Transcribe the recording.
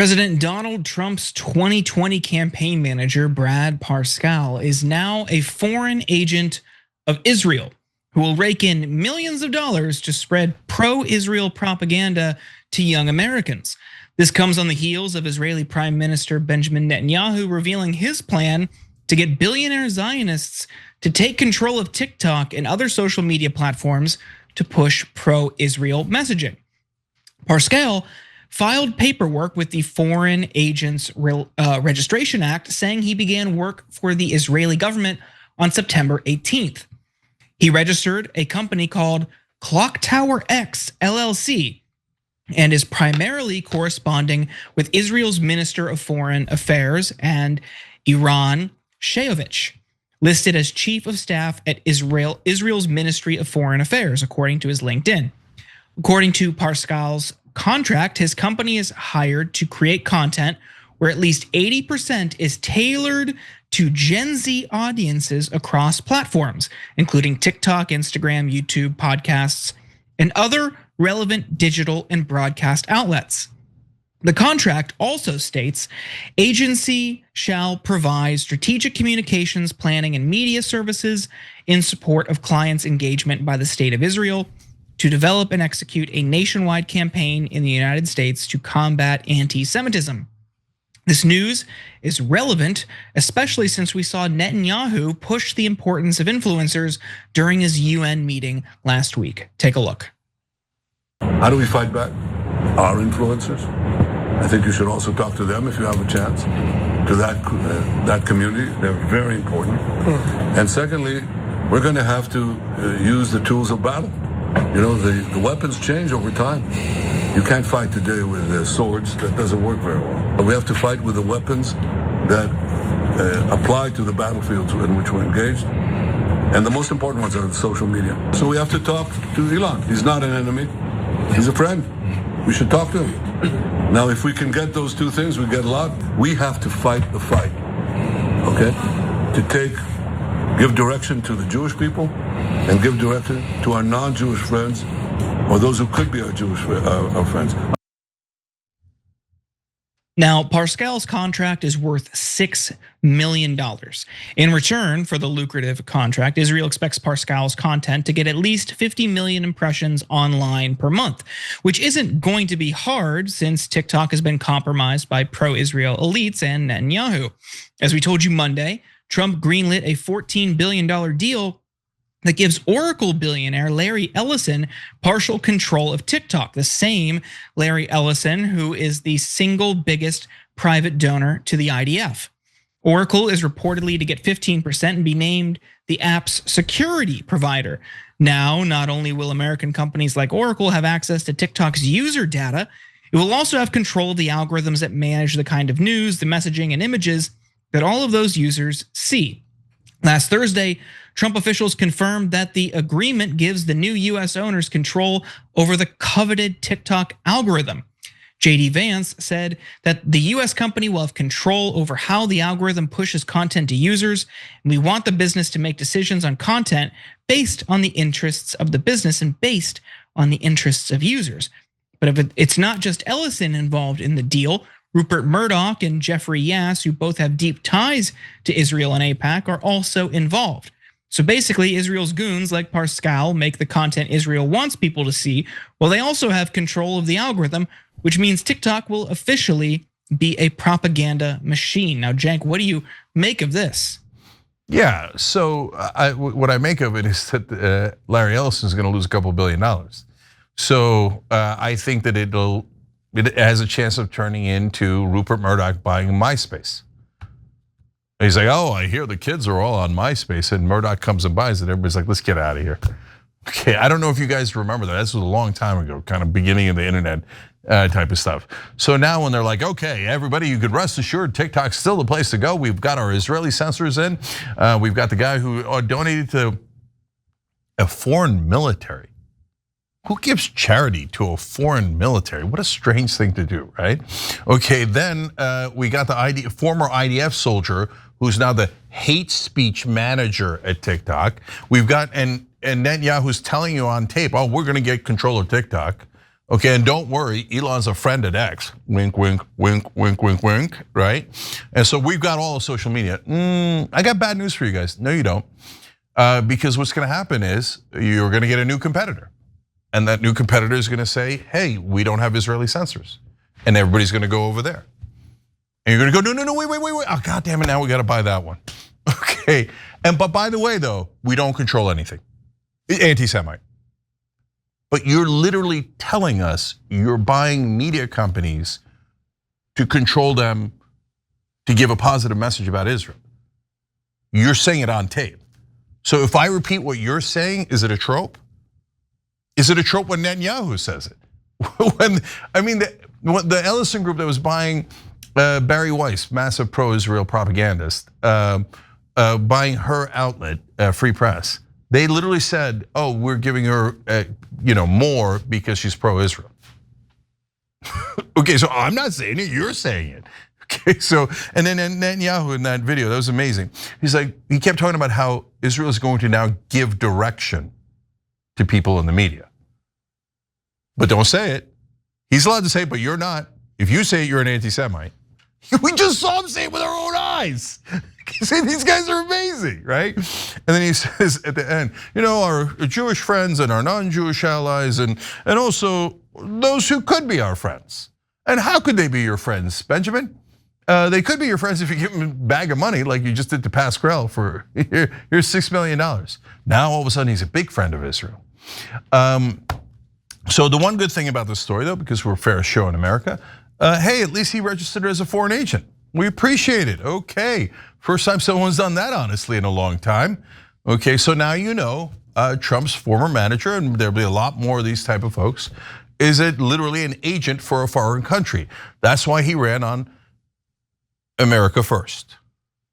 President Donald Trump's 2020 campaign manager, Brad Parscale, is now a foreign agent of Israel who will rake in millions of dollars to spread pro-Israel propaganda to young Americans. This comes on the heels of Israeli Prime Minister Benjamin Netanyahu revealing his plan to get billionaire Zionists to take control of TikTok and other social media platforms to push pro-Israel messaging. Parscale filed paperwork with the Foreign Agents Registration Act saying he began work for the Israeli government on September 18th. He registered a company called Clock Tower X LLC and is primarily corresponding with Israel's Minister of Foreign Affairs and Iran Sheyovich, listed as chief of staff at Israel's Ministry of Foreign Affairs, according to his LinkedIn. According to Parscale's contract, his company is hired to create content where at least 80% is tailored to Gen Z audiences across platforms, including TikTok, Instagram, YouTube, podcasts, and other relevant digital and broadcast outlets. The contract also states agency shall provide strategic communications, planning, and media services in support of clients' engagement by the State of Israel to develop and execute a nationwide campaign in the United States to combat anti-Semitism. This news is relevant, especially since we saw Netanyahu push the importance of influencers during his UN meeting last week. Take a look. How do we fight back? Our influencers. I think you should also talk to them if you have a chance. To that community, they're very important. And secondly, we're going to have to use the tools of battle. You know, the weapons change over time. You can't fight today with swords. That doesn't work very well. But we have to fight with the weapons that apply to the battlefields in which we're engaged. And the most important ones are the social media. So we have to talk to Elon. He's not an enemy. He's a friend. We should talk to him. Now, if we can get those two things, we get a lot. We have to fight the fight, okay? Give direction to the Jewish people and give direction to our non-Jewish friends or those who could be our Jewish our friends. Now, Parscale's contract is worth $6 million. In return for the lucrative contract, Israel expects Parscale's content to get at least 50 million impressions online per month, which isn't going to be hard since TikTok has been compromised by pro-Israel elites and Netanyahu. As we told you Monday, Trump greenlit a $14 billion deal that gives Oracle billionaire Larry Ellison partial control of TikTok, the same Larry Ellison who is the single biggest private donor to the IDF. Oracle is reportedly to get 15% and be named the app's security provider. Now, not only will American companies like Oracle have access to TikTok's user data, it will also have control of the algorithms that manage the kind of news, the messaging, and images that all of those users see. Last Thursday, Trump officials confirmed that the agreement gives the new US owners control over the coveted TikTok algorithm. JD Vance said that the US company will have control over how the algorithm pushes content to users, and we want the business to make decisions on content based on the interests of the business and based on the interests of users. But if it's not just Ellison involved in the deal, Rupert Murdoch and Jeffrey Yass, who both have deep ties to Israel and AIPAC, are also involved. So basically, Israel's goons like Parscale make the content Israel wants people to see, while they also have control of the algorithm, which means TikTok will officially be a propaganda machine. Now, Cenk, what do you make of this? Yeah, so what I make of it is that Larry Ellison is going to lose a couple $2 billion. So I think that it has a chance of turning into Rupert Murdoch buying MySpace. He's like, oh, I hear the kids are all on MySpace, and Murdoch comes and buys it. Everybody's like, let's get out of here. Okay, I don't know if you guys remember that. This was a long time ago, kind of beginning of the internet type of stuff. So now when they're like, okay, everybody, you could rest assured TikTok's still the place to go. We've got our Israeli censors in. We've got the guy who donated to a foreign military. Who gives charity to a foreign military? What a strange thing to do, right? Okay, then we got the former IDF soldier who's now the hate speech manager at TikTok. We've got, and Netanyahu's telling you on tape, oh, we're gonna get control of TikTok. Okay, and don't worry, Elon's a friend at X. Wink, wink, wink, wink, wink, wink, right? And so we've got all of social media. I got bad news for you guys. No, you don't. Because what's gonna happen is you're gonna get a new competitor. And that new competitor is gonna say, hey, we don't have Israeli censors. And everybody's gonna go over there. And you're gonna go, no, wait. Oh, God damn it, now we gotta buy that one. Okay, but by the way though, we don't control anything. Anti-Semite. But you're literally telling us you're buying media companies to control them to give a positive message about Israel. You're saying it on tape. So if I repeat what you're saying, is it a trope? Is it a trope when Netanyahu says it? The Ellison Group that was buying Barry Weiss, massive pro-Israel propagandist, buying her outlet, Free Press. They literally said, "Oh, we're giving her, more because she's pro-Israel." Okay, so I'm not saying it; you're saying it. Okay, so and then Netanyahu in that video, that was amazing. He's like, he kept talking about how Israel is going to now give direction to people in the media, but don't say it. He's allowed to say it, but you're not. If you say it, you're an anti-Semite. We just saw him say it with our own eyes. See, these guys are amazing, right? And then he says at the end, our Jewish friends and our non-Jewish allies, and also those who could be our friends. And how could they be your friends, Benjamin? They could be your friends if you give them a bag of money, like you just did to Parscale for here's $6 million. Now all of a sudden he's a big friend of Israel. So the one good thing about this story, though, because we're a fair show in America, hey, at least he registered as a foreign agent. We appreciate it. Okay, first time someone's done that, honestly, in a long time. Okay, so now you know Trump's former manager, and there'll be a lot more of these type of folks, is it literally an agent for a foreign country. That's why he ran on America First.